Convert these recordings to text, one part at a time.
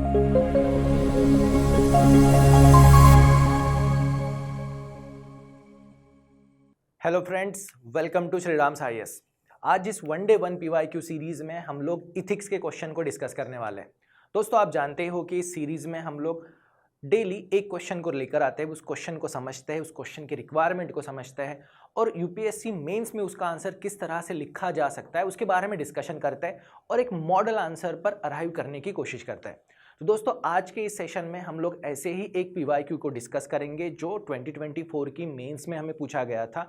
Hello friends, welcome to Shriram IAS. आज इस one day one PYQ series में हम लोग इथिक्स के क्वेश्चन को डिस्कस करने वाले हैं। दोस्तों, आप जानते हो कि इस सीरीज में हम लोग डेली एक क्वेश्चन को लेकर आते हैं, उस क्वेश्चन को समझते हैं, उस क्वेश्चन की रिक्वायरमेंट को समझते हैं और यूपीएससी मेंस में उसका आंसर किस तरह से लिखा जा सकता है उसके बारे में डिस्कशन करते हैं और एक मॉडल आंसर पर अराइव करने की कोशिश करते हैं। तो दोस्तों, आज के इस सेशन में हम लोग ऐसे ही एक पीवाईक्यू को डिस्कस करेंगे जो 2024 की मेंस में हमें पूछा गया था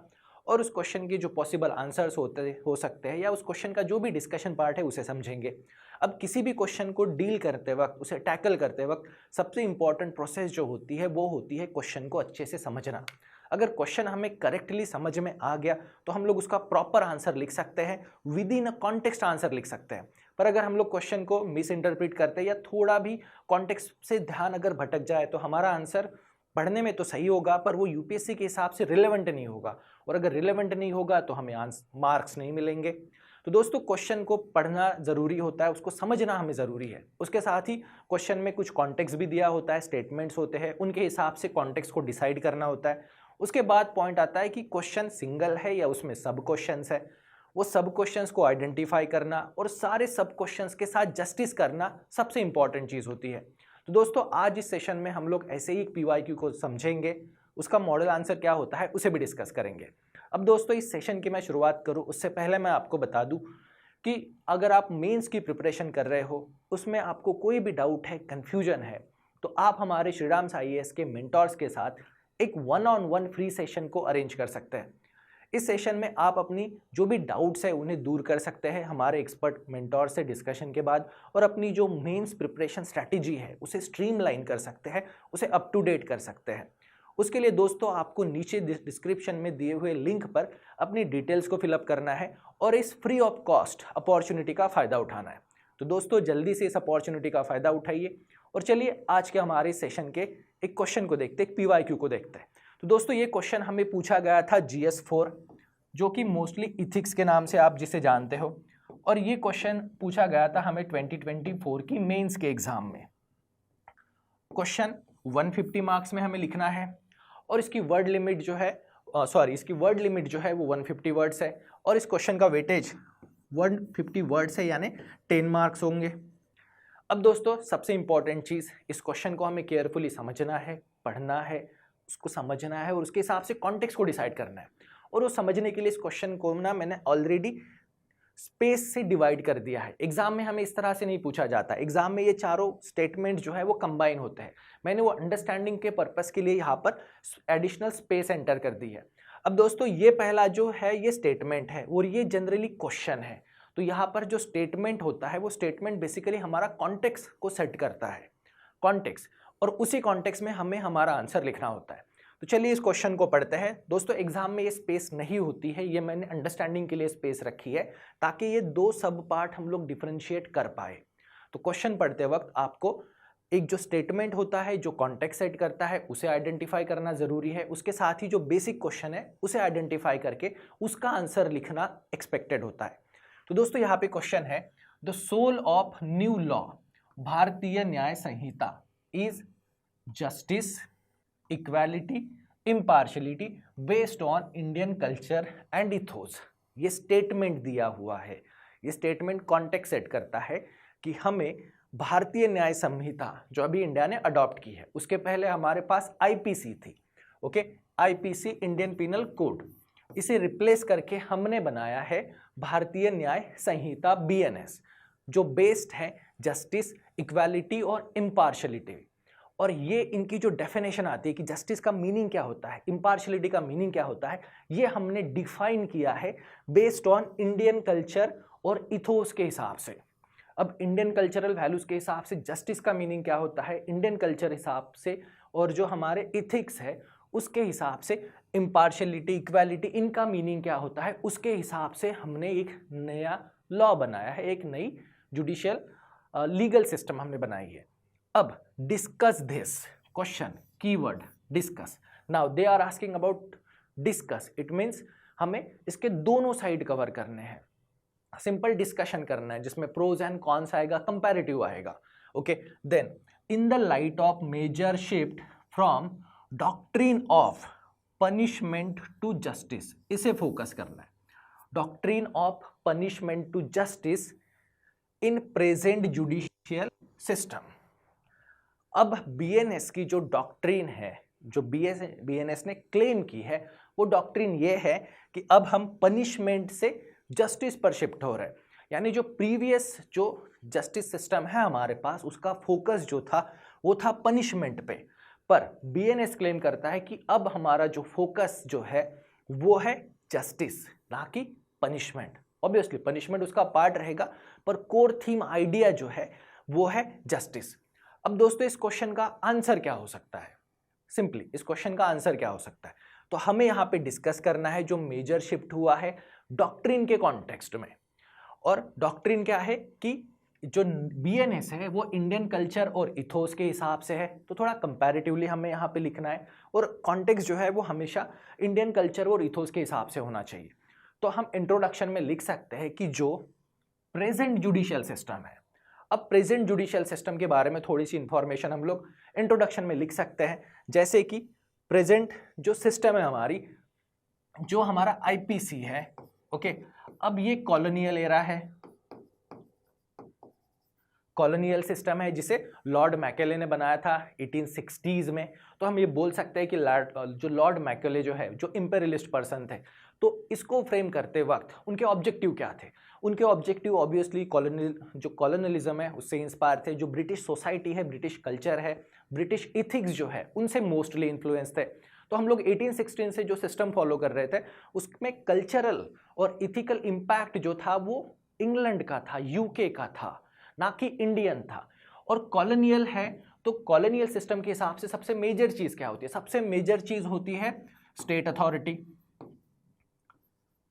और उस क्वेश्चन के जो पॉसिबल आंसर्स हो सकते हैं या उस क्वेश्चन का जो भी डिस्कशन पार्ट है उसे समझेंगे। अब किसी भी क्वेश्चन को डील करते वक्त, उसे टैकल करते वक्त सबसे इंपॉर्टेंट प्रोसेस जो होती है वो होती है क्वेश्चन को अच्छे से समझना। अगर क्वेश्चन हमें करेक्टली समझ में आ गया तो हम लोग उसका प्रॉपर आंसर लिख सकते हैं, with in a context answer लिख सकते हैं। पर अगर हम लोग क्वेश्चन को मिस इंटरप्रिट करते हैं या थोड़ा भी कॉन्टेक्स्ट से ध्यान अगर भटक जाए तो हमारा आंसर पढ़ने में तो सही होगा पर वो यूपीएससी के हिसाब से रिलेवेंट नहीं होगा, और अगर रिलेवेंट नहीं होगा तो हमें मार्क्स नहीं मिलेंगे। तो दोस्तों, क्वेश्चन को पढ़ना ज़रूरी होता है, उसको समझना हमें ज़रूरी है। उसके साथ ही क्वेश्चन में कुछ कॉन्टेक्स्ट भी दिया होता है, स्टेटमेंट्स होते हैं, उनके हिसाब से कॉन्टेक्स्ट को डिसाइड करना होता है। उसके बाद पॉइंट आता है कि क्वेश्चन सिंगल है या उसमें सब क्वेश्चंस है, वो सब क्वेश्चंस को आइडेंटिफाई करना और सारे सब क्वेश्चंस के साथ जस्टिस करना सबसे इंपॉर्टेंट चीज़ होती है। तो दोस्तों, आज इस सेशन में हम लोग ऐसे ही पीवाईक्यू को समझेंगे, उसका मॉडल आंसर क्या होता है उसे भी डिस्कस करेंगे। अब दोस्तों, इस सेशन की मैं शुरुआत करूं उससे पहले मैं आपको बता दूं कि अगर आप मेंस की प्रिपरेशन कर रहे हो, उसमें आपको कोई भी डाउट है, कन्फ्यूजन है, तो आप हमारे श्रीराम आईएएस के मेंटर्स के साथ एक one on one free session को अरेंज कर सकते हैं। इस सेशन में आप अपनी जो भी डाउट्स है उन्हें दूर कर सकते हैं हमारे एक्सपर्ट मेंटोर से डिस्कशन के बाद, और अपनी जो मेंस प्रिपरेशन स्ट्रैटेजी है उसे स्ट्रीमलाइन कर सकते हैं, उसे अप टू डेट कर सकते हैं। उसके लिए दोस्तों, आपको नीचे डिस्क्रिप्शन में दिए हुए लिंक पर अपनी डिटेल्स को फिलअप करना है और इस फ्री ऑफ कॉस्ट अपॉर्चुनिटी का फ़ायदा उठाना है। तो दोस्तों, जल्दी से इस अपॉर्चुनिटी का फ़ायदा उठाइए और चलिए आज के हमारे सेशन के एक क्वेश्चन को देखते हैं, एक पीवाईक्यू को देखते हैं। तो दोस्तों, ये क्वेश्चन हमें पूछा गया था GS4, जो कि मोस्टली इथिक्स के नाम से आप जिसे जानते हो, और ये क्वेश्चन पूछा गया था हमें 2024 की मेंस के एग्जाम में। क्वेश्चन 150 मार्क्स में हमें लिखना है और इसकी वर्ड लिमिट जो है इसकी वर्ड लिमिट जो है वो 150 वर्ड्स है और इस क्वेश्चन का वेटेज 150 वर्ड्स है, यानी 10 मार्क्स होंगे। अब दोस्तों, सबसे इंपॉर्टेंट चीज़, इस क्वेश्चन को हमें केयरफुली समझना है, पढ़ना है, उसको समझना है और उसके हिसाब से कॉन्टेक्स्ट को डिसाइड करना है। और वो समझने के लिए इस क्वेश्चन को ना मैंने ऑलरेडी स्पेस से डिवाइड कर दिया है। एग्जाम में हमें इस तरह से नहीं पूछा जाता, एग्जाम में ये चारों स्टेटमेंट जो है वो कंबाइन होते हैं। मैंने वो अंडरस्टैंडिंग के पर्पस के लिए यहाँ पर एडिशनल स्पेस एंटर कर दी है। अब दोस्तों, ये पहला जो है ये स्टेटमेंट है और ये जनरली क्वेश्चन है। तो यहाँ पर जो स्टेटमेंट होता है वो स्टेटमेंट बेसिकली हमारा कॉन्टेक्स्ट को सेट करता है, कॉन्टेक्स्ट, और उसी कॉन्टेक्स्ट में हमें हमारा आंसर लिखना होता है। तो चलिए इस क्वेश्चन को पढ़ते हैं। दोस्तों, एग्जाम में ये स्पेस नहीं होती है, ये मैंने अंडरस्टैंडिंग के लिए स्पेस रखी है ताकि ये दो सब पार्ट हम लोग डिफरेंशिएट कर पाए। तो क्वेश्चन पढ़ते वक्त आपको एक जो स्टेटमेंट होता है जो कॉन्टेक्स्ट सेट करता है उसे आइडेंटिफाई करना जरूरी है, उसके साथ ही जो बेसिक क्वेश्चन है उसे आइडेंटिफाई करके उसका आंसर लिखना एक्सपेक्टेड होता है। तो दोस्तों, यहाँ पे क्वेश्चन है, the soul of new law Bharatiya Nyaya Sanhita is justice, equality, impartiality based on Indian culture and ethos. ये स्टेटमेंट दिया हुआ है, ये स्टेटमेंट कॉन्टेक्स्ट सेट करता है कि हमें भारतीय न्याय संहिता जो अभी इंडिया ने अडॉप्ट की है, उसके पहले हमारे पास आईपीसी थी, okay, IPC Indian penal code, इसे रिप्लेस करके हमने बनाया है भारतीय न्याय संहिता BNS, जो बेस्ड है जस्टिस, इक्वालिटी और इम्पार्शलिटी। और ये इनकी जो डेफिनेशन आती है कि जस्टिस का मीनिंग क्या होता है, इम्पार्शलिटी का मीनिंग क्या होता है, ये हमने डिफाइन किया है बेस्ड ऑन इंडियन कल्चर और इथोस के हिसाब से। अब इंडियन कल्चरल वैल्यूज के हिसाब से जस्टिस का मीनिंग क्या होता है, इंडियन कल्चर हिसाब से, और जो हमारे इथिक्स है उसके हिसाब से इम्पार्शलिटी, इक्वालिटी, इनका मीनिंग क्या होता है, उसके हिसाब से हमने एक नया लॉ बनाया है, एक नई जुडिशियल लीगल सिस्टम हमने बनाई है। अब discuss this question, keyword discuss. Now they are asking about discuss, it means हमें इसके दोनों साइड कवर करने हैं, सिंपल डिस्कशन करना है जिसमें प्रोज एंड कॉन्स आएगा, कंपैरेटिव आएगा। Okay, then in the light of major shift from doctrine of punishment to justice, इसे फोकस करना है। Doctrine of punishment to justice in present judicial system. अब बीएनएस की जो डॉक्ट्रिन है, जो बीएनएस ने क्लेम की है, वो डॉक्ट्रिन ये है कि अब हम पनिशमेंट से जस्टिस पर शिफ्ट हो रहे हैं। यानी जो प्रीवियस जो जस्टिस सिस्टम है हमारे पास, उसका फोकस जो था वो था पनिशमेंट पे, पर बीएनएस क्लेम करता है कि अब हमारा जो फोकस जो है वो है जस्टिस, ना कि पनिशमेंट। ऑब्वियसली पनिशमेंट उसका पार्ट रहेगा, पर कोर थीम आइडिया जो है वो है जस्टिस। अब दोस्तों इस क्वेश्चन का आंसर क्या हो सकता है? सिंपली इस क्वेश्चन का आंसर क्या हो सकता है, तो हमें यहाँ पे डिस्कस करना है जो मेजर शिफ्ट हुआ है डॉक्ट्रिन के कॉन्टेक्स्ट में। और डॉक्ट्रिन क्या है कि जो बीएनएस है वो इंडियन कल्चर और इथोस के हिसाब से है, तो थोड़ा कंपैरेटिवली हमें यहाँ पे लिखना है, और कॉन्टेक्स्ट जो है वो हमेशा इंडियन कल्चर और इथोस के हिसाब से होना चाहिए। तो हम इंट्रोडक्शन में लिख सकते हैं कि जो प्रेजेंट जुडिशियल सिस्टम है, अब प्रेजेंट जुडिशियल सिस्टम के बारे में थोड़ी सी इंफॉर्मेशन हम लोग इंट्रोडक्शन में लिख सकते हैं, जैसे कि प्रेजेंट जो सिस्टम है हमारी, जो हमारा आईपीसी है, ओके, अब ये कॉलोनियल एरा है, कॉलोनियल सिस्टम है जिसे लॉर्ड मैकेले ने बनाया था 1860s में। तो हम ये बोल सकते हैं कि जो लॉर्ड मैकेले जो है, जो इंपेरियलिस्ट पर्सन थे, तो इसको फ्रेम करते वक्त उनके ऑब्जेक्टिव क्या थे? उनके ऑब्जेक्टिव ऑब्वियसली कॉलोनियलिज्म है उससे इंस्पायर थे, जो ब्रिटिश सोसाइटी है, ब्रिटिश कल्चर है, ब्रिटिश इथिक्स जो है उनसे मोस्टली इन्फ्लुएंस थे। तो हम लोग 1816 से जो सिस्टम फॉलो कर रहे थे उसमें कल्चरल और इथिकल इम्पैक्ट जो था वो इंग्लैंड का था, यूके का था, ना कि इंडियन था। और कॉलोनियल है तो कॉलोनियल सिस्टम के हिसाब से सबसे मेजर चीज क्या होती है? सबसे मेजर चीज होती है स्टेट अथॉरिटी।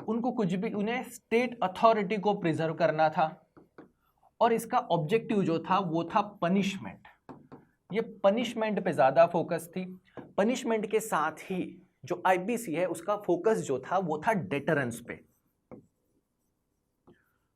उनको कुछ भी, उन्हें स्टेट अथॉरिटी को प्रिजर्व करना था, और इसका ऑब्जेक्टिव जो था वो था पनिशमेंट। ये पनिशमेंट पे ज्यादा फोकस थी। पनिशमेंट के साथ ही जो आईपीसी है उसका फोकस जो था वो था डेटरेंस पे।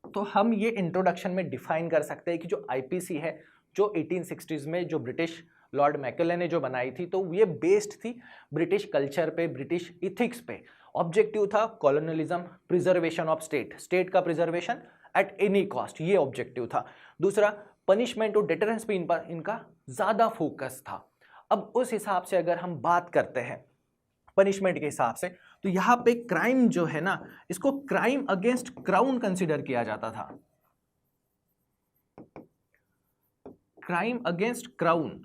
तो हम ये इंट्रोडक्शन में डिफाइन कर सकते हैं कि जो आईपीसी है, जो 1860s में जो ब्रिटिश लॉर्ड मैकेले ने जो बनाई थी, तो ये बेस्ड थी ब्रिटिश कल्चर पे, ब्रिटिश इथिक्स पे। ऑब्जेक्टिव था colonialism, preservation of state, state का प्रिजर्वेशन एट एनी कॉस्ट, ये ऑब्जेक्टिव था। दूसरा, पनिशमेंट और डिटरेंस पे इनका ज्यादा फोकस था। अब उस हिसाब से अगर हम बात करते हैं पनिशमेंट के हिसाब से, तो यहां पे क्राइम जो है ना, इसको क्राइम अगेंस्ट क्राउन कंसीडर किया जाता था। क्राइम अगेंस्ट क्राउन,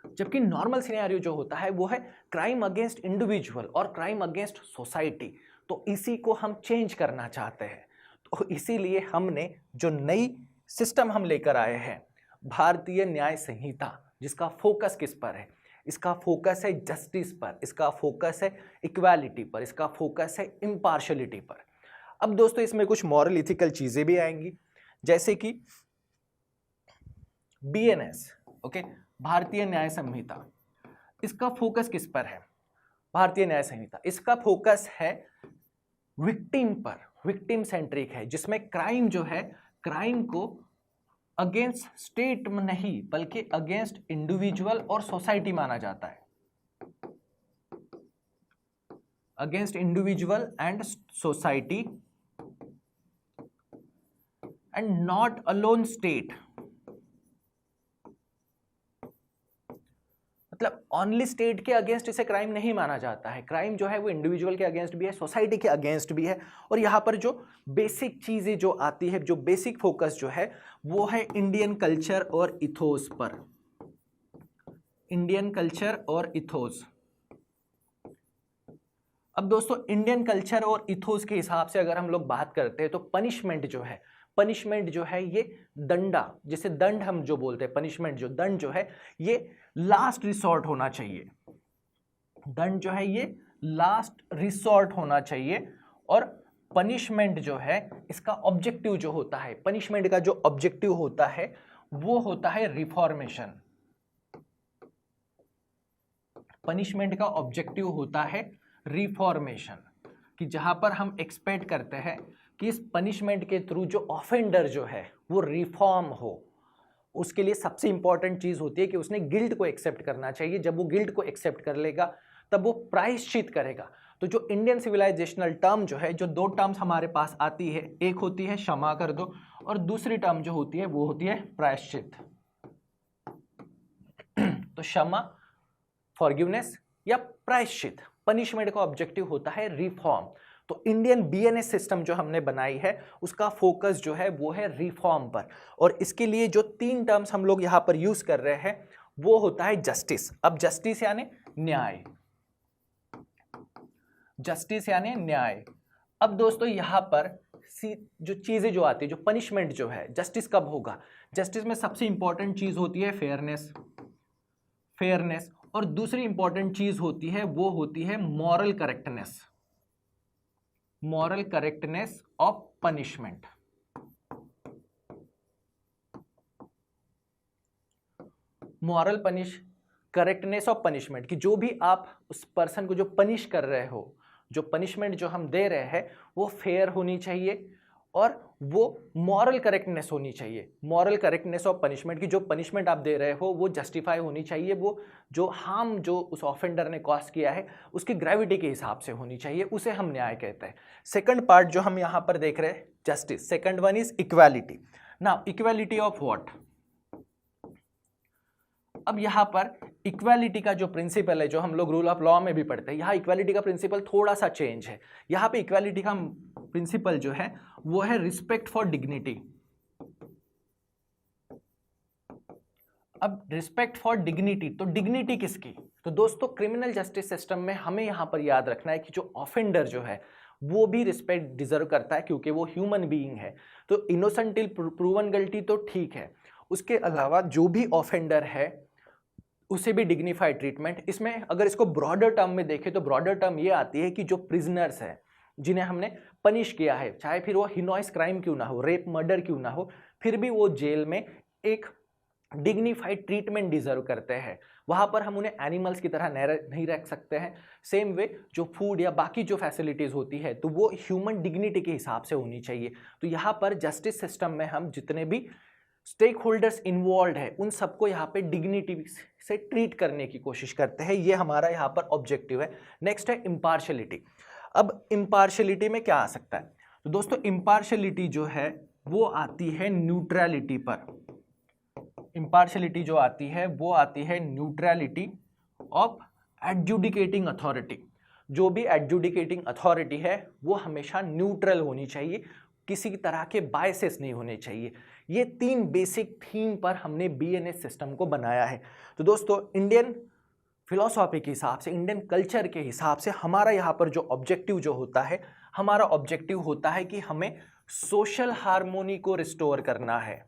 जबकि नॉर्मल सिनेरियो जो होता है वो है क्राइम अगेंस्ट इंडिविजुअल और क्राइम अगेंस्ट सोसाइटी। तो इसी को हम चेंज करना चाहते हैं। तो इसीलिए हमने जो नई सिस्टम हम लेकर आए हैं, भारतीय न्याय संहिता, जिसका फोकस किस पर है? इसका फोकस है जस्टिस पर, इसका फोकस है इक्वालिटी पर, इसका फोकस है इम्पार्शलिटी पर। अब दोस्तों इसमें कुछ मॉरल इथिकल चीजें भी आएंगी, जैसे कि बीएनएस, ओके, भारतीय न्याय संहिता, इसका फोकस किस पर है? भारतीय न्याय संहिता, इसका फोकस है विक्टिम पर, विक्टिम सेंट्रिक है, जिसमें क्राइम जो है, क्राइम को अगेंस्ट स्टेट में नहीं बल्कि अगेंस्ट इंडिविजुअल और सोसाइटी माना जाता है, against individual and society and not alone state. मतलब ओनली स्टेट के अगेंस्ट इसे क्राइम नहीं माना जाता है। क्राइम जो है वो इंडिविजुअल के अगेंस्ट भी है, सोसाइटी के अगेंस्ट भी है। और यहाँ पर जो बेसिक चीजें जो आती है, जो बेसिक फोकस जो है वो है इंडियन कल्चर और इथोस पर, इंडियन कल्चर और इथोस। अब दोस्तों इंडियन कल्चर और इथोस के हिसाब से अगर हम लोग बात करते हैं, तो पनिशमेंट जो है, पनिशमेंट जो है ये दंडा, जिसे दंड हम जो बोलते हैं, पनिशमेंट जो दंड जो है ये लास्ट रिसॉर्ट होना चाहिए। दंड जो है ये लास्ट रिसॉर्ट होना चाहिए। और पनिशमेंट जो है इसका ऑब्जेक्टिव जो होता है, पनिशमेंट का जो ऑब्जेक्टिव होता है वो होता है रिफॉर्मेशन। पनिशमेंट का ऑब्जेक्टिव होता है रिफॉर्मेशन, कि जहां पर हम एक्सपेक्ट करते हैं कि इस पनिशमेंट के थ्रू जो ऑफेंडर जो है वो रिफॉर्म हो, उसके लिए सबसे इंपॉर्टेंट चीज होती है कि उसने गिल्ट को एक्सेप्ट करना चाहिए। जब वो गिल्ट को एक्सेप्ट कर लेगा तब वो प्रायश्चित करेगा। तो जो इंडियन सिविलाइजेशनल टर्म जो है, जो दो टर्म्स हमारे पास आती है, एक होती है क्षमा कर दो और दूसरी टर्म जो होती है वो होती है प्रायश्चित। तो क्षमा फॉरगिवनेस या प्रायश्चित, पनिशमेंट का ऑब्जेक्टिव होता है रिफॉर्म। तो इंडियन बीएनएस सिस्टम जो हमने बनाई है उसका फोकस जो है वो है रिफॉर्म पर। और इसके लिए जो 3 टर्म्स हम लोग यहां पर यूज कर रहे हैं वो होता है जस्टिस। अब जस्टिस यानी न्याय, जस्टिस यानी न्याय। अब दोस्तों यहां पर जो चीजें जो आती है, जो पनिशमेंट जो है, जस्टिस कब होगा? जस्टिस में सबसे इंपॉर्टेंट चीज होती है फेयरनेस, फेयरनेस, और दूसरी इंपॉर्टेंट चीज होती है वो होती है moral correctness, moral correctness of punishment. Moral correctness of punishment कि जो भी आप उस पर्सन को जो पनिश कर रहे हो, जो पनिशमेंट जो हम दे रहे हैं वो फेयर होनी चाहिए और वो मॉरल करेक्टनेस होनी चाहिए। मॉरल करेक्टनेस ऑफ पनिशमेंट की जो पनिशमेंट आप दे रहे हो वो जस्टिफाई होनी चाहिए, वो जो हार्म जो उस ऑफेंडर ने कॉज किया है उसकी ग्रेविटी के हिसाब से होनी चाहिए, उसे हम न्याय कहते हैं। सेकंड पार्ट जो हम यहाँ पर देख रहे हैं justice, second one is equality. Now equality of what? अब यहां पर इक्वालिटी का जो प्रिंसिपल है, जो हम लोग रूल ऑफ लॉ में भी पढ़ते हैं, यहां इक्वालिटी का प्रिंसिपल थोड़ा सा चेंज है। यहां पे इक्वालिटी का प्रिंसिपल जो है वो है रिस्पेक्ट फॉर डिग्निटी। अब रिस्पेक्ट फॉर डिग्निटी, तो डिग्निटी किसकी? तो दोस्तों क्रिमिनल जस्टिस सिस्टम में हमें यहां पर याद रखना है कि जो ऑफेंडर जो है वो भी रिस्पेक्ट डिजर्व करता है क्योंकि वो ह्यूमन बीइंग है। तो इनोसेंट टिल प्रूवन गिल्टी तो ठीक है, उसके अलावा जो भी ऑफेंडर है उसे भी डिग्निफाइड ट्रीटमेंट। इसमें अगर इसको ब्रॉडर टर्म में देखें तो ब्रॉडर टर्म ये आती है कि जो प्रिजनर्स है जिन्हें हमने पनिश किया है, चाहे फिर वो हिनॉइस क्राइम क्यों ना हो, रेप मर्डर क्यों ना हो, फिर भी वो जेल में एक डिग्निफाइड ट्रीटमेंट डिजर्व करते हैं। वहां पर हम उन्हें एनिमल्स की तरह नहीं रख सकते हैं। सेम वे जो फूड या बाकी जो फैसिलिटीज होती है तो वो ह्यूमन डिग्निटी के हिसाब से होनी चाहिए। तो यहाँ पर जस्टिस सिस्टम में हम जितने भी स्टेक होल्डर्स इन्वॉल्व है उन सबको यहाँ पे डिग्निटी से ट्रीट करने की कोशिश करते हैं, ये हमारा यहाँ पर ऑब्जेक्टिव है। नेक्स्ट है इम्पार्शलिटी। अब इम्पार्शलिटी में क्या आ सकता है? तो दोस्तों इम्पार्शलिटी जो है वो आती है न्यूट्रलिटी पर। इम्पार्शलिटी जो आती है वो आती है न्यूट्रलिटी ऑफ एडजुडिकेटिंग अथॉरिटी। जो भी एडजुडिकेटिंग अथॉरिटी है वो हमेशा न्यूट्रल होनी चाहिए, किसी तरह के बायसेस नहीं होने चाहिए। ये 3 बेसिक थीम पर हमने बीएनएस सिस्टम को बनाया है। तो दोस्तों इंडियन फिलॉसफी के हिसाब से, इंडियन कल्चर के हिसाब से हमारा यहाँ पर जो ऑब्जेक्टिव जो होता है, हमारा ऑब्जेक्टिव होता है कि हमें सोशल हार्मोनी को रिस्टोर करना है।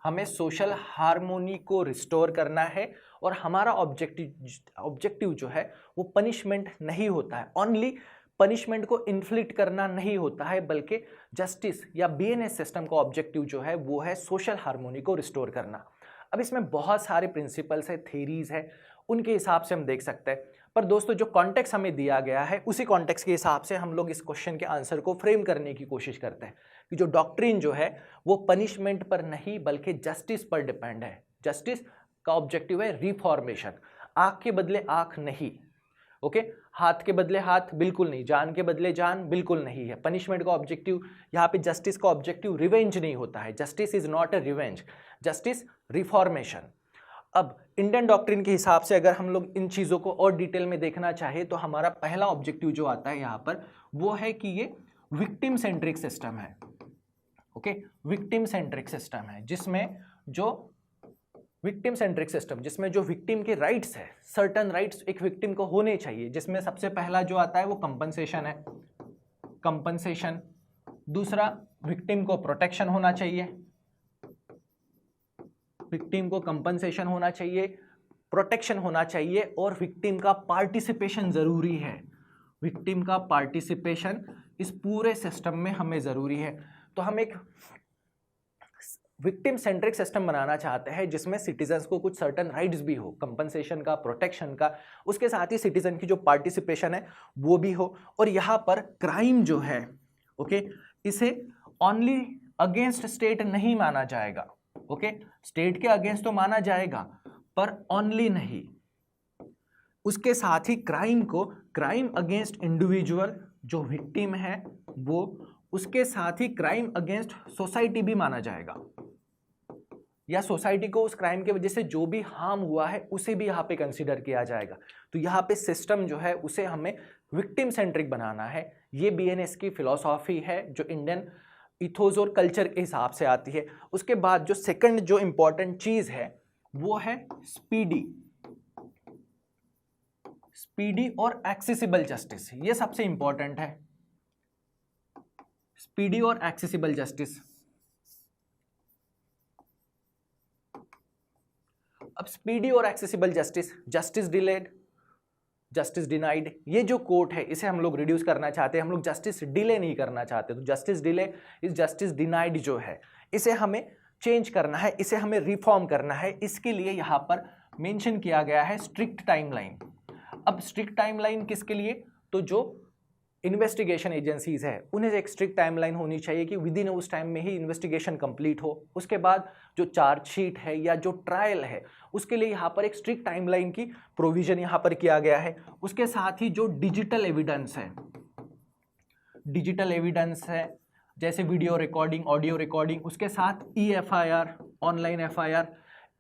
हमें सोशल हार्मोनी को रिस्टोर करना है और हमारा ऑब्जेक्टिव जो है वो पनिशमेंट नहीं होता है, ओनली पनिशमेंट को इन्फ्लिक्ट करना नहीं होता है, बल्कि जस्टिस या बीएनएस सिस्टम का ऑब्जेक्टिव जो है वो है सोशल हार्मोनी को रिस्टोर करना। अब इसमें बहुत सारे प्रिंसिपल्स है, थेरीज है, उनके हिसाब से हम देख सकते हैं। पर दोस्तों जो कॉन्टेक्स्ट हमें दिया गया है उसी कॉन्टेक्स्ट के हिसाब से हम लोग इस क्वेश्चन के आंसर को फ्रेम करने की कोशिश करते हैं कि जो डॉक्ट्रिन जो है वो पनिशमेंट पर नहीं बल्कि जस्टिस पर डिपेंड है। जस्टिस का ऑब्जेक्टिव है रिफॉर्मेशन, आंख के बदले आंख नहीं, ओके, हाथ के बदले हाथ बिल्कुल नहीं, जान के बदले जान बिल्कुल नहीं है। पनिशमेंट का ऑब्जेक्टिव यहाँ पे, जस्टिस का ऑब्जेक्टिव रिवेंज नहीं होता है। Justice is not a revenge, justice reformation. अब इंडियन डॉक्ट्रिन के हिसाब से अगर हम लोग इन चीज़ों को और डिटेल में देखना चाहे तो हमारा पहला ऑब्जेक्टिव जो आता है यहाँ पर वो है कि ये विक्टिम सेंट्रिक सिस्टम है। ओके, विक्टिम सेंट्रिक सिस्टम है जिसमें जो विक्टिम सेंट्रिक सिस्टम जिसमें जो विक्टिम के राइट्स है, सर्टन राइट्स एक विक्टिम को होने चाहिए, जिसमें सबसे पहला जो आता है वो कंपनसेशन है, कंपनसेशन। दूसरा, विक्टिम को प्रोटेक्शन होना चाहिए, विक्टिम को कंपनसेशन होना चाहिए, प्रोटेक्शन होना चाहिए, और विक्टिम का पार्टिसिपेशन जरूरी है। विक्टिम का पार्टिसिपेशन इस पूरे सिस्टम में हमें जरूरी है। तो हम एक विक्टिम सेंट्रिक सिस्टम बनाना चाहते हैं जिसमें सिटीजन्स को कुछ सर्टन राइट्स भी हो, कंपनसेशन का, प्रोटेक्शन का, उसके साथ ही सिटीजन की जो पार्टिसिपेशन है वो भी हो। और यहाँ पर क्राइम जो है, ओके, इसे ओनली अगेंस्ट स्टेट नहीं माना जाएगा। ओके, स्टेट के अगेंस्ट तो माना जाएगा पर ओनली नहीं, उसके साथ ही क्राइम अगेंस्ट इंडिविजुअल जो विक्टिम है वो, उसके साथ ही क्राइम अगेंस्ट सोसाइटी भी माना जाएगा, या सोसाइटी को उस क्राइम की वजह से जो भी हार्म हुआ है उसे भी यहाँ पे कंसीडर किया जाएगा। तो यहाँ पे सिस्टम जो है उसे हमें विक्टिम सेंट्रिक बनाना है। ये बीएनएस की फिलॉसॉफी है जो इंडियन इथोस और कल्चर के हिसाब से आती है। उसके बाद जो सेकंड जो इंपॉर्टेंट चीज है वो है स्पीडी और एक्सेसिबल जस्टिस। ये सबसे इंपॉर्टेंट है, स्पीडी और एक्सेसिबल जस्टिस। अब स्पीडी और accessible justice, justice delayed, justice denied, ये जो कोट है इसे हम लोग रिड्यूस करना चाहते हैं, हम लोग जस्टिस डिले नहीं करना चाहते। तो जस्टिस डिले इस जस्टिस डिनाइड जो है इसे हमें चेंज करना है, इसे हमें रिफॉर्म करना है। इसके लिए यहाँ पर मेंशन किया गया है स्ट्रिक्ट टाइमलाइन। अब स्ट्रिक्ट टाइमलाइन किसके लिए? तो जो इन्वेस्टिगेशन एजेंसीज है उन्हें एक स्ट्रिक्ट टाइमलाइन होनी चाहिए कि विद इन उस टाइम में ही इन्वेस्टिगेशन कंप्लीट हो। उसके बाद जो चार्जशीट है या जो ट्रायल है उसके लिए यहाँ पर एक स्ट्रिक्ट टाइमलाइन की प्रोविजन यहाँ पर किया गया है। उसके साथ ही जो डिजिटल एविडेंस है जैसे वीडियो रिकॉर्डिंग, ऑडियो रिकॉर्डिंग, उसके साथ EFIR, ऑनलाइन FIR,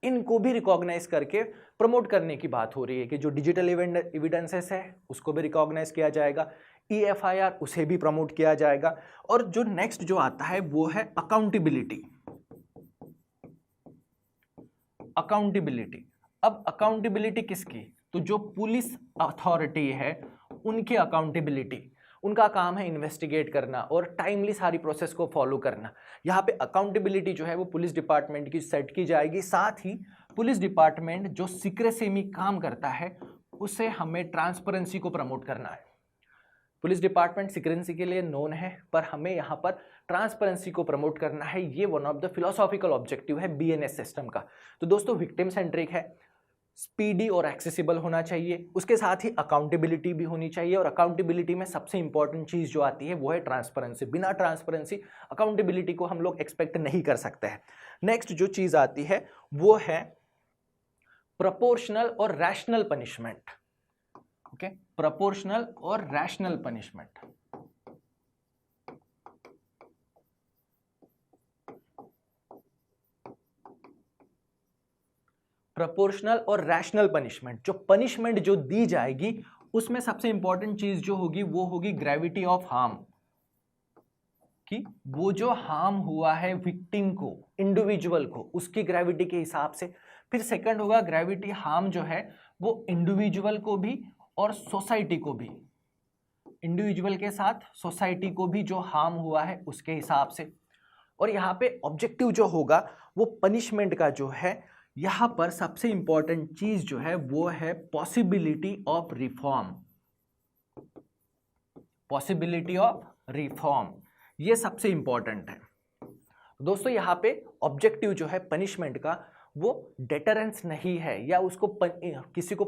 इनको भी रिकॉग्नाइज करके प्रमोट करने की बात हो रही है कि जो डिजिटल एविडेंसेस है उसको भी रिकॉग्नाइज किया जाएगा, EFIR उसे भी प्रमोट किया जाएगा। और जो नेक्स्ट जो आता है वो है अकाउंटेबिलिटी। अब अकाउंटेबिलिटी किसकी? तो जो पुलिस अथॉरिटी है उनकी अकाउंटेबिलिटी, उनका काम है इन्वेस्टिगेट करना और टाइमली सारी प्रोसेस को फॉलो करना। यहाँ पे अकाउंटेबिलिटी जो है वो पुलिस डिपार्टमेंट की सेट की जाएगी। साथ ही पुलिस डिपार्टमेंट जो सीक्रेसी में काम करता है उसे हमें ट्रांसपेरेंसी को प्रमोट करना है। पुलिस डिपार्टमेंट सीक्रेसी के लिए नोन है पर हमें यहाँ पर ट्रांसपेरेंसी को प्रमोट करना है। ये one of the philosophical objective है BNS सिस्टम का। तो दोस्तों विक्टिम सेंट्रिक है, स्पीडी और एक्सेसिबल होना चाहिए, उसके साथ ही अकाउंटेबिलिटी भी होनी चाहिए। और अकाउंटेबिलिटी में सबसे इंपॉर्टेंट चीज जो आती है वो है ट्रांसपेरेंसी। बिना ट्रांसपेरेंसी अकाउंटेबिलिटी को हम लोग एक्सपेक्ट नहीं कर सकते हैं। नेक्स्ट जो चीज आती है वो है प्रोपोर्शनल और रैशनल पनिशमेंट। ओके, प्रोपोर्शनल और रैशनल पनिशमेंट। प्रोपोर्शनल और रैशनल पनिशमेंट, जो पनिशमेंट जो दी जाएगी उसमें सबसे इंपॉर्टेंट चीज जो होगी वो होगी ग्रेविटी ऑफ हार्म, कि वो जो हार्म हुआ है विक्टिम को, इंडिविजुअल को, उसकी ग्रेविटी के हिसाब से। फिर सेकंड होगा ग्रेविटी हार्म जो है वो इंडिविजुअल को भी और सोसाइटी को भी, इंडिविजुअल के साथ सोसाइटी को भी जो हार्म हुआ है उसके हिसाब से। और यहाँ पे ऑब्जेक्टिव जो होगा वो पनिशमेंट का जो है, यहाँ पर सबसे इंपॉर्टेंट चीज जो है वो है possibility of reform. Possibility of reform ये सबसे इंपॉर्टेंट है। दोस्तों यहाँ पे ऑब्जेक्टिव जो है पनिशमेंट का वो डेटरेंस नहीं है या उसको किसी को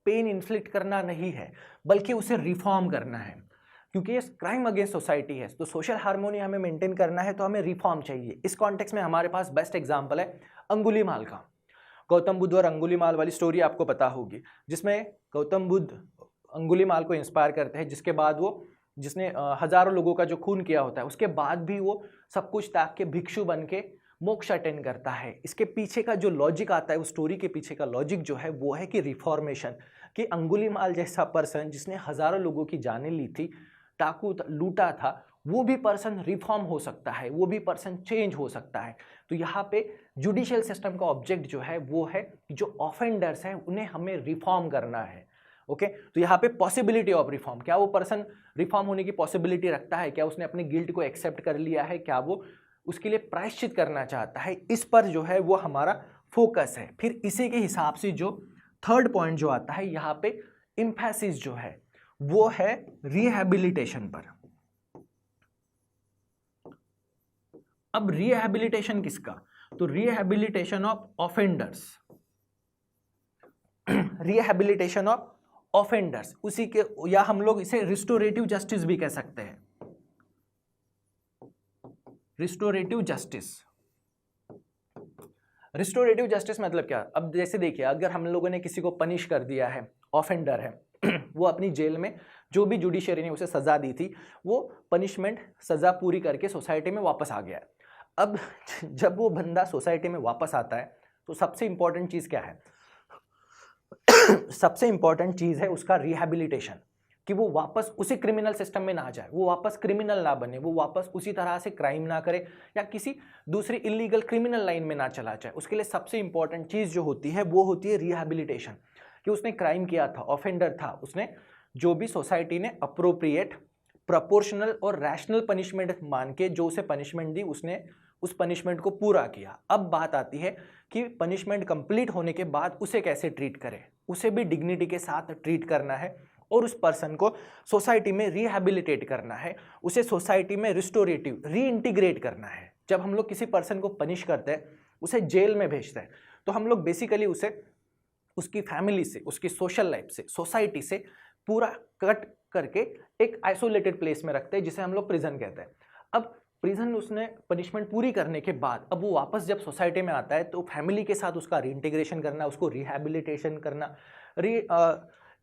पेन इन्फ्लिक्ट करना नहीं है, बल्कि उसे रिफॉर्म करना है। क्योंकि ये क्राइम अगेंस्ट सोसाइटी है तो सोशल हार्मोनी हमें मेंटेन करना है, तो हमें रिफॉर्म चाहिए। इस कॉन्टेक्स्ट में हमारे पास बेस्ट एग्जांपल है अंगुलीमाल का। गौतम बुद्ध और अंगुलीमाल वाली स्टोरी आपको पता होगी, जिसमें गौतम बुद्ध अंगुलीमाल को इंस्पायर करते हैं, जिसके बाद वो, जिसने हजारों लोगों का जो खून किया होता है, उसके बाद भी वो सब कुछ त्याग के भिक्षु बन के मोक्ष अटेन करता है। इसके पीछे का जो लॉजिक आता है, उस स्टोरी के पीछे का लॉजिक जो है वो है कि रिफॉर्मेशन, कि अंगुलीमाल जैसा पर्सन जिसने हजारों लोगों की जानें ली थी, डाकू लूटा था, वो भी पर्सन रिफॉर्म हो सकता है, वो भी पर्सन चेंज हो सकता है। तो यहाँ पे जुडिशियल सिस्टम का ऑब्जेक्ट जो है वो है कि जो ऑफेंडर्स हैं उन्हें हमें रिफॉर्म करना है। ओके, तो यहाँ पे पॉसिबिलिटी ऑफ रिफॉर्म, क्या वो पर्सन रिफॉर्म होने की पॉसिबिलिटी रखता है, क्या उसने अपने गिल्ट को एक्सेप्ट कर लिया है, क्या वो उसके लिए प्रायश्चित करना चाहता है, इस पर जो है वो हमारा फोकस है। फिर इसी के हिसाब से जो थर्ड पॉइंट जो आता है यहाँ पे एम्फेसिस जो है वो है रिहैबिलिटेशन पर। अब रिहैबिलिटेशन किसका? तो rehabilitation of offenders, rehabilitation of offenders, उसी के, या हम लोग इसे रिस्टोरेटिव जस्टिस भी कह सकते हैं, रिस्टोरेटिव जस्टिस। रिस्टोरेटिव जस्टिस मतलब क्या? अब जैसे देखिए, अगर हम लोगों ने किसी को पनिश कर दिया है, ऑफेंडर है वो अपनी जेल में जो भी जुडिशरी ने उसे सज़ा दी थी वो पनिशमेंट सज़ा पूरी करके सोसाइटी में वापस आ गया है। अब जब वो बंदा सोसाइटी में वापस आता है तो सबसे इंपॉर्टेंट चीज़ क्या है? सबसे इंपॉर्टेंट चीज़ है उसका रिहैबिलिटेशन, कि वो वापस उसी क्रिमिनल सिस्टम में ना जाए, वो वापस क्रिमिनल ना बने, वो वापस उसी तरह से क्राइम ना करे या किसी दूसरी इलीगल क्रिमिनल लाइन में ना चला जाए। उसके लिए सबसे इंपॉर्टेंट चीज़ जो होती है वो होती है रिहैबिलिटेशन, कि उसने क्राइम किया था, ऑफेंडर था, उसने जो भी सोसाइटी ने अप्रोप्रिएट, प्रोपोर्शनल और रैशनल पनिशमेंट मान के जो उसे पनिशमेंट दी, उसने उस पनिशमेंट को पूरा किया। अब बात आती है कि पनिशमेंट कंप्लीट होने के बाद उसे कैसे ट्रीट करें। उसे भी डिग्निटी के साथ ट्रीट करना है और उस पर्सन को सोसाइटी में रिहैबिलिटेट करना है, उसे सोसाइटी में रिस्टोरेटिव रीइंटीग्रेट करना है। जब हम लोग किसी पर्सन को पनिश करते हैं, उसे जेल में भेजते हैं, तो हम लोग बेसिकली उसे उसकी फैमिली से, उसकी सोशल लाइफ से, सोसाइटी से पूरा कट करके एक आइसोलेटेड प्लेस में रखते हैं जिसे हम लोग प्रिजन कहते हैं। अब प्रिजन उसने पनिशमेंट पूरी करने के बाद अब वो वापस जब सोसाइटी में आता है तो फैमिली के साथ उसका रीइंटीग्रेशन करना, उसको रिहैबिलिटेशन करना।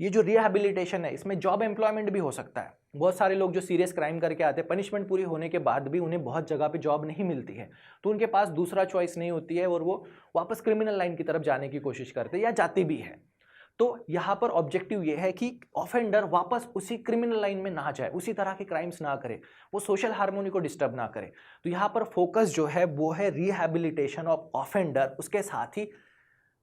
ये जो रिहैबिलिटेशन है इसमें जॉब एम्प्लॉयमेंट भी हो सकता है। बहुत सारे लोग जो सीरियस क्राइम करके आते हैं, पनिशमेंट पूरी होने के बाद भी उन्हें बहुत जगह पे जॉब नहीं मिलती है, तो उनके पास दूसरा चॉइस नहीं होती है और वो वापस क्रिमिनल लाइन की तरफ जाने की कोशिश करते हैं या जाते भी हैं। तो यहाँ पर ऑब्जेक्टिव ये है कि ऑफेंडर वापस उसी क्रिमिनल लाइन में ना जाए, उसी तरह के क्राइम्स ना करे, वो सोशल हार्मोनी को डिस्टर्ब ना करे। तो यहाँ पर फोकस जो है वो है रिहैबिलिटेशन ऑफ ऑफेंडर, उसके साथ ही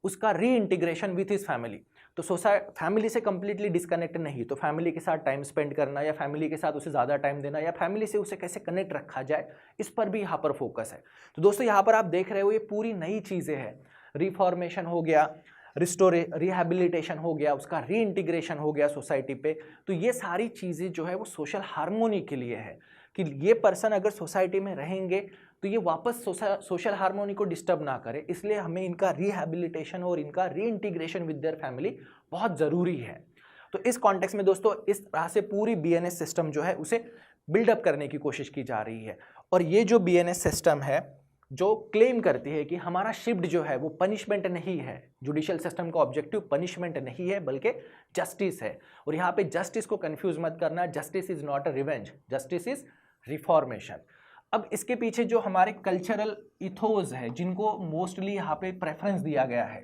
उसका रीइंटीग्रेशन विथ हिज फैमिली। तो फैमिली से कंप्लीटली डिस्कनेक्ट नहीं, तो फैमिली के साथ टाइम स्पेंड करना या फैमिली के साथ उसे ज़्यादा टाइम देना या फैमिली से उसे कैसे कनेक्ट रखा जाए, इस पर भी यहाँ पर फोकस है। तो दोस्तों यहाँ पर आप देख रहे हो ये पूरी नई चीज़ें हैं। रिफॉर्मेशन हो गया, रिहैबिलिटेशन हो गया, उसका रीइंटीग्रेशन हो गया सोसाइटी पे। तो ये सारी चीज़ें जो है वो सोशल हार्मोनी के लिए है, कि ये पर्सन अगर सोसाइटी में रहेंगे तो ये वापस सोशल हार्मोनी को डिस्टर्ब ना करे, इसलिए हमें इनका रिहैबिलिटेशन और इनका रीइंटीग्रेशन विद देयर फैमिली बहुत ज़रूरी है। तो इस कॉन्टेक्स्ट में दोस्तों इस तरह से पूरी बीएनएस सिस्टम जो है उसे बिल्डअप करने की कोशिश की जा रही है। और ये जो बीएनएस सिस्टम है जो क्लेम करती है कि हमारा शिफ्ट जो है वो पनिशमेंट नहीं है, जुडिशियल सिस्टम का ऑब्जेक्टिव पनिशमेंट नहीं है बल्कि जस्टिस है। और यहाँ पे जस्टिस को कंफ्यूज मत करना, justice is not a revenge, justice is reformation. अब इसके पीछे जो हमारे कल्चरल इथोस है, जिनको मोस्टली यहाँ पे प्रेफरेंस दिया गया है,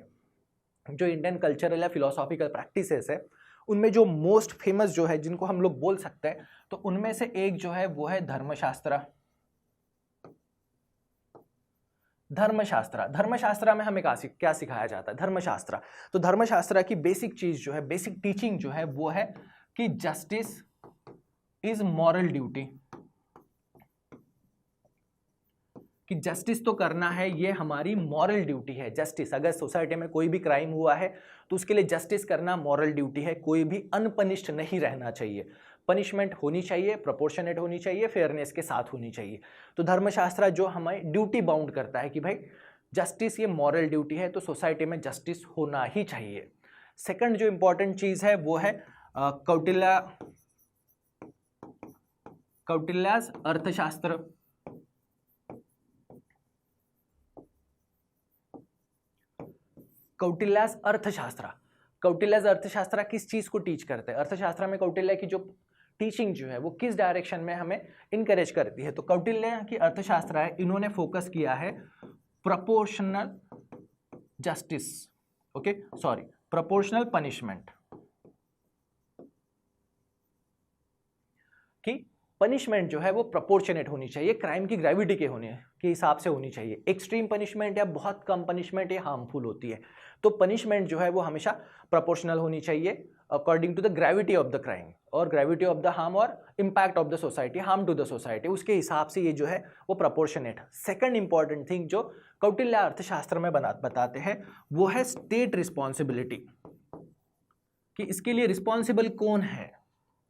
जो इंडियन कल्चरल या फिलोसॉफिकल प्रैक्टिसेस है, उनमें जो मोस्ट फेमस जो है जिनको हम लोग बोल सकते हैं, तो उनमें से एक जो है वो है धर्मशास्त्र। धर्मशास्त्र में हमें क्या सिखाया जाता है? धर्मशास्त्र, तो धर्मशास्त्र की बेसिक चीज जो है, बेसिक टीचिंग जो है वो है कि जस्टिस इज मॉरल ड्यूटी, कि जस्टिस तो करना है, ये हमारी मॉरल ड्यूटी है। जस्टिस, अगर सोसाइटी में कोई भी क्राइम हुआ है तो उसके लिए जस्टिस करना मॉरल ड्यूटी है। कोई भी अनपनिश्ड नहीं रहना चाहिए, पनिशमेंट होनी चाहिए, प्रोपोर्शनेट होनी चाहिए, फेयरनेस के साथ होनी चाहिए। तो धर्मशास्त्र जो हमें ड्यूटी बाउंड करता है कि भाई जस्टिस ये मॉरल ड्यूटी है, तो सोसाइटी में जस्टिस होना ही चाहिए। सेकंड जो इंपॉर्टेंट चीज है वो है कौटिल्याज अर्थशास्त्र। कौटिल्याज अर्थशास्त्र किस चीज को टीच करते हैं? अर्थशास्त्र में कौटिल्य की जो टीचिंग जो है वो किस डायरेक्शन में हमें इनकरेज करती है? तो कौटिल्य की अर्थशास्त्र है, इन्होंने फोकस किया है प्रोपोर्शनल जस्टिस, प्रोपोर्शनल पनिशमेंट, कि पनिशमेंट जो है वो प्रोपोर्शनेट होनी चाहिए, क्राइम की ग्रेविटी के हिसाब से होनी चाहिए। एक्सट्रीम पनिशमेंट या बहुत कम पनिशमेंट ये हार्मफुल होती है, तो पनिशमेंट जो है वो हमेशा प्रोपोर्शनल होनी चाहिए according to the gravity of the crime और ग्रेविटी ऑफ द हार्म और impact of the society, harm to the society, उसके हिसाब से ये जो है वो प्रोपोर्शनेट। सेकंड इंपॉर्टेंट थिंग जो कौटिल्य अर्थशास्त्र में बताते हैं वो है स्टेट रिस्पॉन्सिबिलिटी, कि इसके लिए रिस्पॉन्सिबल कौन है,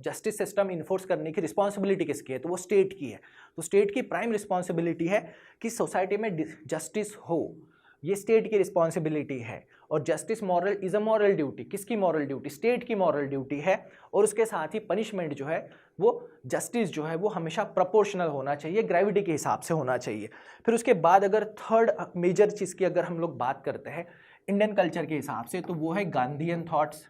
जस्टिस सिस्टम इन्फोर्स करने की रिस्पॉन्सिबिलिटी किसकी है? तो वो स्टेट की है। तो स्टेट की प्राइम रिस्पॉन्सिबिलिटी है कि सोसाइटी में जस्टिस हो, ये स्टेट की रिस्पॉन्सिबिलिटी है। और justice moral is a moral duty, किसकी मॉरल ड्यूटी? स्टेट की मॉरल ड्यूटी है। और उसके साथ ही पनिशमेंट जो है वो जस्टिस जो है वो हमेशा प्रोपोर्शनल होना चाहिए, ग्रेविटी के हिसाब से होना चाहिए। फिर उसके बाद अगर थर्ड मेजर चीज़ की अगर हम लोग बात करते हैं इंडियन कल्चर के हिसाब से, तो वो है गांधीयन थॉट्स।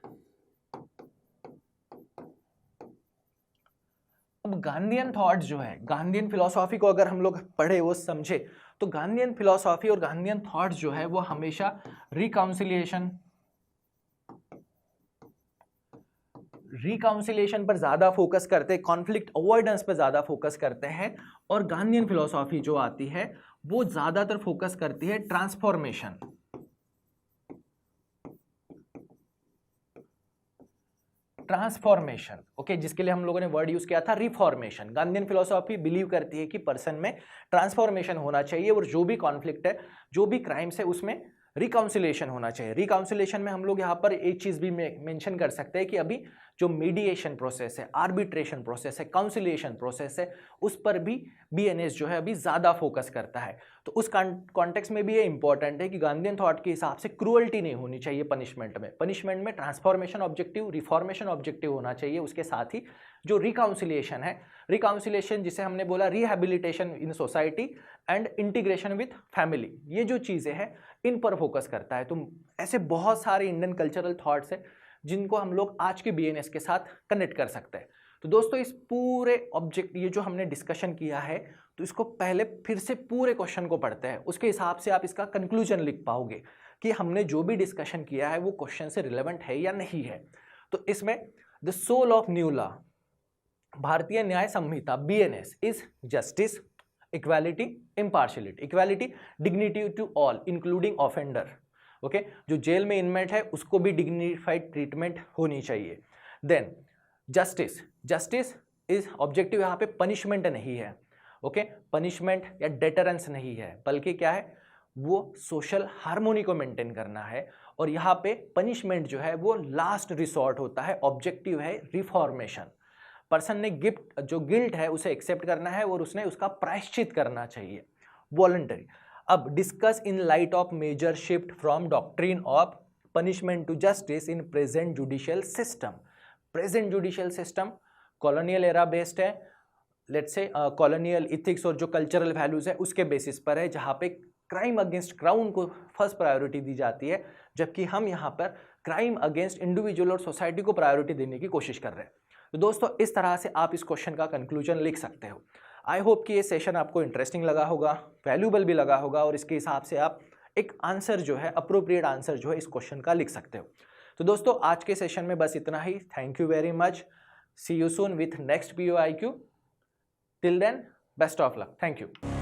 अब गांधीयन थॉट्स जो है, गांधीयन फिलॉसफी को अगर हम लोग पढ़े वो समझे, तो गांधीयन फिलॉसफी और गांधीयन थॉट्स जो है वो हमेशा रिकाउंसिलिएशन पर ज्यादा फोकस करते हैं, कॉन्फ्लिक्ट अवॉइडेंस पर ज्यादा फोकस करते हैं। और गांधीयन फिलॉसफी जो आती है वो ज्यादातर फोकस करती है ट्रांसफॉर्मेशन, ओके, जिसके लिए हम लोगों ने वर्ड यूज किया था रिफॉर्मेशन। गांधीयन फिलोसॉफी बिलीव करती है कि पर्सन में ट्रांसफॉर्मेशन होना चाहिए और जो भी कॉन्फ्लिक्ट है, जो भी क्राइम्स है, उसमें रिकाउंसिलेशन होना चाहिए। रिकाउंसिलेशन में हम लोग यहाँ पर एक चीज भी मेंशन कर सकते हैं कि अभी जो मीडिएशन प्रोसेस है, आर्बिट्रेशन प्रोसेस है, काउंसिलिएशन प्रोसेस है, उस पर भी बीएनएस जो है अभी ज्यादा फोकस करता है। तो उस कॉन्टेक्स्ट में भी ये इंपॉर्टेंट है कि गांधीयन थॉट के हिसाब से क्रूअल्टी नहीं होनी चाहिए पनिशमेंट में ट्रांसफॉर्मेशन ऑब्जेक्टिव, रिफॉर्मेशन ऑब्जेक्टिव होना चाहिए। उसके साथ ही जो रिकाउंसिलिएशन है, रिकाउंसिलिएशन जिसे हमने बोला rehabilitation in society and integration with family, ये जो चीजें हैं इन पर फोकस करता है। तो ऐसे बहुत सारे इंडियन कल्चरल थॉट्स है जिनको हम लोग आज के बीएनएस के साथ कनेक्ट कर सकते हैं। तो दोस्तों इस पूरे ऑब्जेक्ट, ये जो हमने डिस्कशन किया है, तो इसको पहले फिर से पूरे क्वेश्चन को पढ़ते हैं, उसके हिसाब से आप इसका कंक्लूजन लिख पाओगे कि हमने जो भी डिस्कशन किया है वो क्वेश्चन से रिलेवेंट है या नहीं है। तो इसमें the soul of new law, Bharatiya Nyaya Sanhita, BNS is justice, equality, impartiality. Equality, dignity to all including offender, okay, जो जेल में इनमेट है उसको भी डिग्निफाइड ट्रीटमेंट होनी चाहिए। Then justice, justice is objective, यहाँ पे पनिशमेंट नहीं है, ओके, पनिशमेंट या डेटरेंस नहीं है, बल्कि क्या है, वो सोशल हार्मोनी को मेंटेन करना है। और यहाँ पे पनिशमेंट जो है वो लास्ट रिसोर्ट होता है, ऑब्जेक्टिव है रिफॉर्मेशन। पर्सन ने जो गिल्ट है उसे एक्सेप्ट करना है और उसने उसका प्रायश्चित करना चाहिए, वॉलंटरी। अब discuss in light of major shift from doctrine of punishment to justice in present judicial system. Present judicial system colonial era based है, लेट्स से कॉलोनियल इथिक्स और जो कल्चरल वैल्यूज है उसके बेसिस पर है, जहाँ पे क्राइम अगेंस्ट क्राउन को फर्स्ट प्रायोरिटी दी जाती है, जबकि हम यहाँ पर क्राइम अगेंस्ट इंडिविजुअल और सोसाइटी को प्रायोरिटी देने की कोशिश कर रहे हैं। तो दोस्तों इस तरह से आप इस क्वेश्चन का कंक्लूजन लिख सकते हो। आई होप कि ये सेशन आपको इंटरेस्टिंग लगा होगा, वैल्यूबल भी लगा होगा, और इसके हिसाब से आप एक आंसर जो है, अप्रोप्रिएट आंसर जो है इस क्वेश्चन का लिख सकते हो। तो दोस्तों आज के सेशन में बस इतना ही। Thank you very much. See you soon with next POIQ। Till then best of luck. Thank you.